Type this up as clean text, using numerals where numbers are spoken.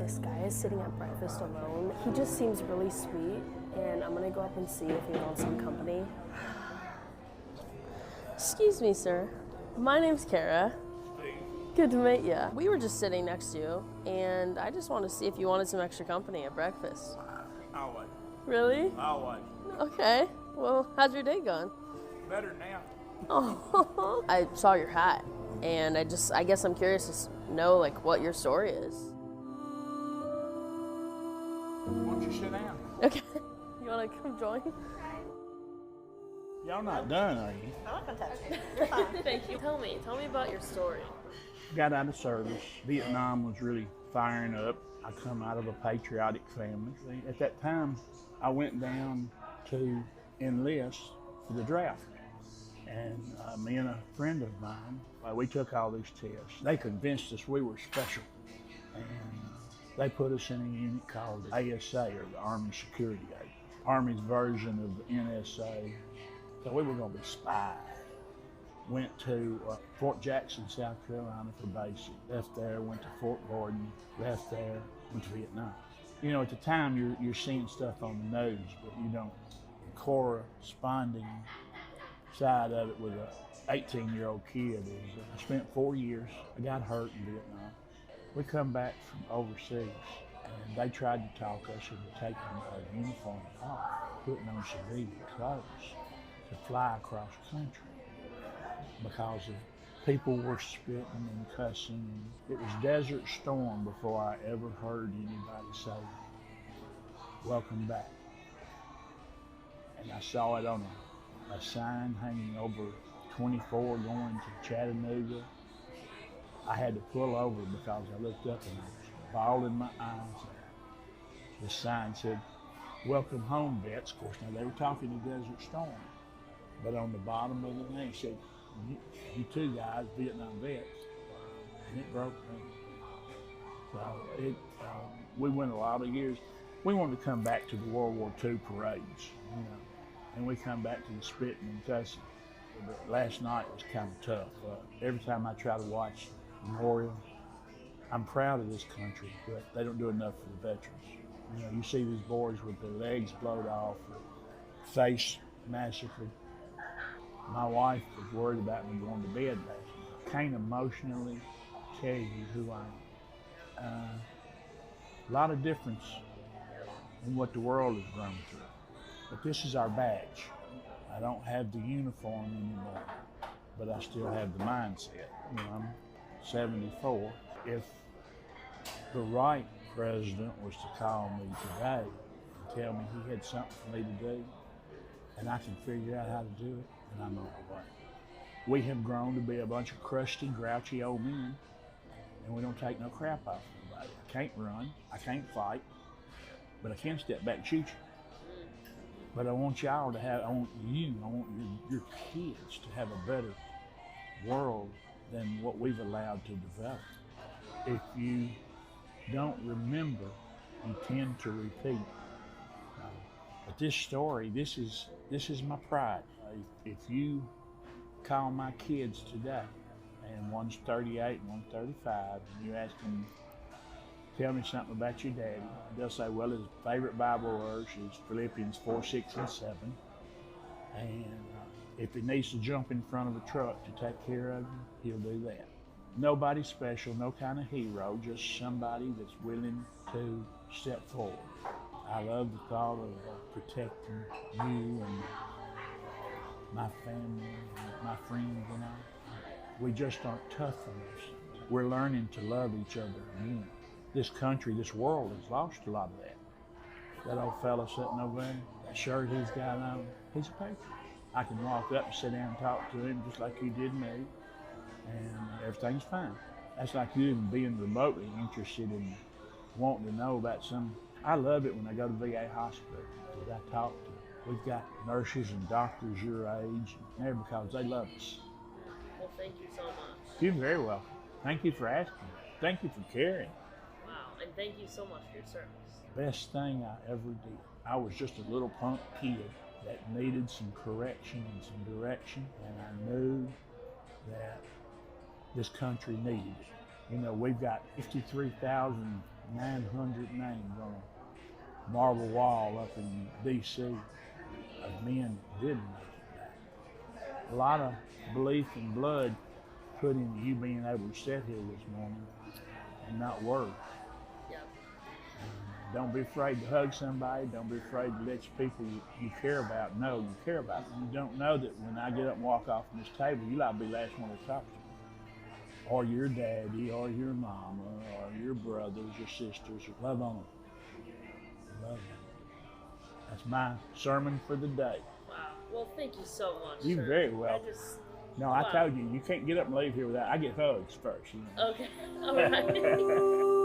This guy is sitting at breakfast alone. He just seems really sweet, and I'm gonna go up and see if he wants some company. Excuse me, sir. My name's Kara. Good to meet you. We were just sitting next to you, and I just want to see if you wanted some extra company at breakfast. I would. Really? I would. Okay. Well, how's your day going? Better now. Oh, I saw your hat, and I guess I'm curious to know, like, what your story is. Why don't you sit down? Okay. You want to come join? Y'all not done, are you? I'm not gonna touch it. You're fine. Thank you. Tell me about your story. Got out of service. Vietnam was really firing up. I come out of a patriotic family. At that time, I went down to enlist for the draft. And me and a friend of mine, we took all these tests. They convinced us we were special. And they put us in a unit called the ASA, or the Army Security Aid. Army's version of the NSA. So we were going to be spies. Went to Fort Jackson, South Carolina for basic. Left there, went to Fort Gordon, left there, went to Vietnam. You know, at the time you're seeing stuff on the news, but you don't corresponding side of it with a 18-year-old kid is I spent 4 years. I got hurt in Vietnam. We come back from overseas, and they tried to talk us into taking our uniforms off, putting on civilian clothes to fly across country because of people were spitting and cussing. It was Desert Storm before I ever heard anybody say, "Welcome back." And I saw it on a sign hanging over 24 going to Chattanooga. I had to pull over because I looked up and I was bawling my eyes. The sign said, "Welcome home, vets." Of course, now they were talking to Desert Storm. But on the bottom of the name it said, "You two guys, Vietnam vets." And it broke me. So we went a lot of years. We wanted to come back to the World War II parades, you know, and we come back to the spitting and cussing. But last night was kind of tough. Every time I try to watch Memorial, I'm proud of this country, but they don't do enough for the veterans. You know, you see these boys with their legs blowed off, or face massacred. My wife was worried about me going to bed last night. I can't emotionally tell you who I am. A lot of difference in what the world has grown through. But this is our badge. I don't have the uniform anymore, but I still have the mindset. You know, I'm 74. If the right president was to call me today and tell me he had something for me to do, and I can figure out how to do it, and I'm on my way. We have grown to be a bunch of crusty, grouchy old men, and we don't take no crap off anybody. I can't run, I can't fight, but I can step back and shoot you. But I want y'all to have, I want your kids to have a better world than what we've allowed to develop. If you don't remember, you tend to repeat. But this story, this is my pride. If you call my kids today, and one's 38 and one's 35, and you ask them, "Tell me something about your daddy," they'll say, "Well, his favorite Bible verse is Philippians 4, 6, and 7. And if he needs to jump in front of a truck to take care of you, he'll do that." Nobody special, no kind of hero, just somebody that's willing to step forward. I love the thought of protecting you and my family and my friends and I. We just aren't tough enough. We're learning to love each other again. This country, this world has lost a lot of that. That old fella sitting over there, that shirt he's got on, he's a patriot. I can walk up and sit down and talk to him just like you did me, and everything's fine. That's like you even being remotely interested in wanting to know about some. I love it when I go to VA hospital that I talk to. We've got nurses and doctors your age and there because they love us. Well, thank you so much. You're very welcome. Thank you for asking. Thank you for caring. Wow, and thank you so much for your service. Best thing I ever did. I was just a little punk kid that needed some correction and some direction, and I knew that this country needed it. You know, we've got 53,000 900 names on a marble wall up in D.C. of men that didn't make it back. A lot of belief and blood put into you being able to sit here this morning and not worry. Yep. Don't be afraid to hug somebody. Don't be afraid to let your people you care about know you care about them. You don't know that when I get up and walk off from this table, you might be the last one to talk to me. Or your daddy, or your mama, or your brothers or sisters. Love on them. Love them. That's my sermon for the day. Wow. Well, thank you so much. You're sir. very welcome. No, I Wow. told you, you can't get up and leave here without, I get hugs first. You know? Okay. All right.